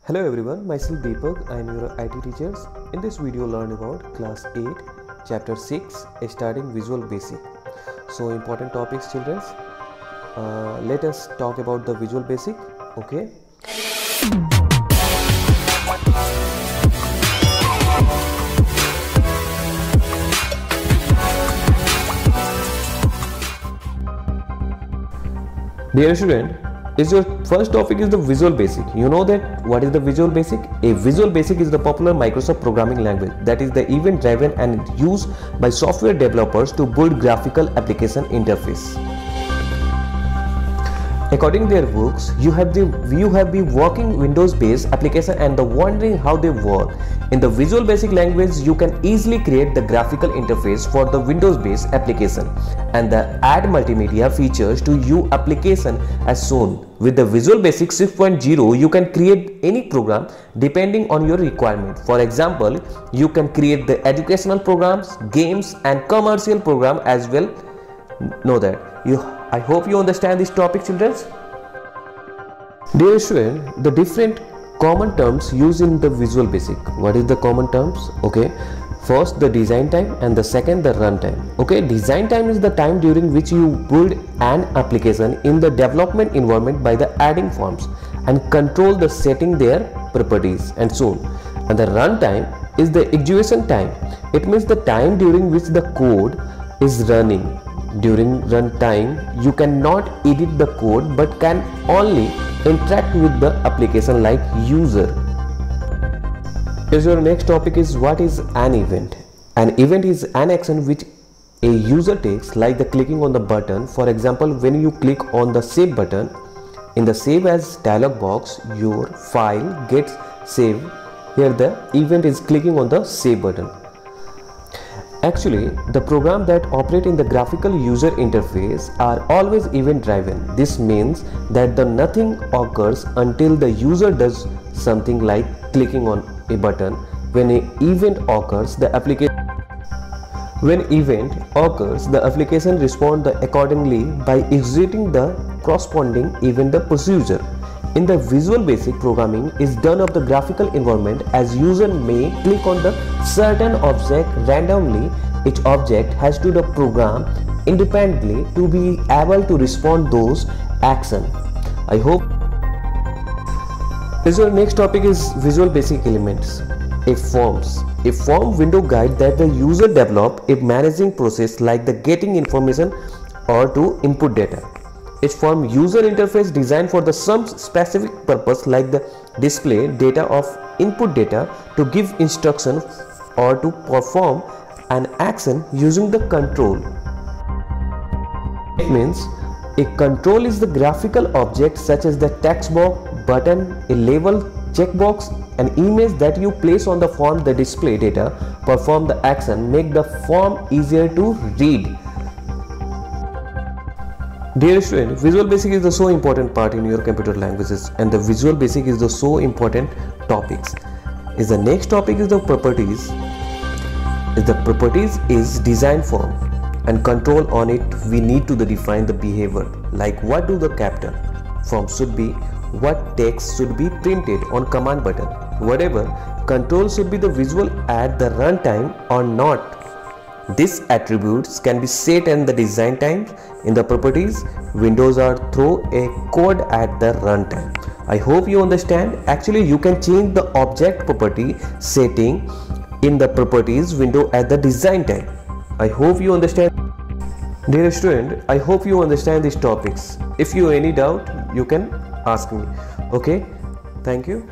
Hello everyone, myself Deepak. I am your IT teachers. In this video, learn about class 8, chapter 6, starting Visual Basic. So important topics, children. Let us talk about the Visual Basic. Okay. Dear student, your first topic is the Visual Basic. You know that what is the Visual Basic? A Visual Basic is the popular Microsoft programming language that is the event driven and used by software developers to build graphical application interface. According to their books, you have been working Windows-based application and wondering how they work. In the Visual Basic language, you can easily create the graphical interface for the Windows-based application and add multimedia features to your application as shown. With the Visual Basic 6.0, you can create any program depending on your requirement. For example, you can create the educational programs, games, and commercial program as well. Know that. I hope you understand this topic, children. Dear student, the different common terms used in the Visual Basic. What is the common terms? Okay, first the design time and the second the run time. Okay, design time is the time during which you build an application in the development environment by the adding forms and control the setting their properties and so on. And the run time is the execution time. It means the time during which the code is running. During runtime, you cannot edit the code but can only interact with the application like user. Your next topic is what is an event. An event is an action which a user takes, like the clicking on the button. For example, when you click on the save button in the save as dialog box, your file gets saved. Here the event is clicking on the save button. Actually, the programs that operate in the graphical user interface are always event driven. This means that nothing occurs until the user does something like clicking on a button. When an event occurs, the application responds accordingly by executing the corresponding event. The procedure in the Visual Basic programming is done of the graphical environment, as user may click on the certain object randomly. Each object has to the program independently to be able to respond those actions. I hope. Your next topic is Visual Basic elements. A form window guide that the user develop a managing process like the getting information or to input data. Each form user interface designed for some specific purpose like the display data of input data, to give instruction, or to perform an action using the control. It means a control is the graphical object such as the text box, button, a label, checkbox, an image that you place on the form. The display data, perform the action, make the form easier to read. Dear student, Visual Basic is the so important part in your computer languages, and the Visual Basic is the so important topics. The next topic is the properties. The properties is design form and control on it. We need to define the behavior, like what do the caption form should be, what text should be printed on command button, whatever control should be the visual at the runtime or not. These attributes can be set in the design time. In the properties, windows are throw a code at the runtime. I hope you understand. Actually, you can change the object property setting in the properties window at the design time. I hope you understand. Dear student, I hope you understand these topics. If you have any doubt, you can ask me. Okay, thank you.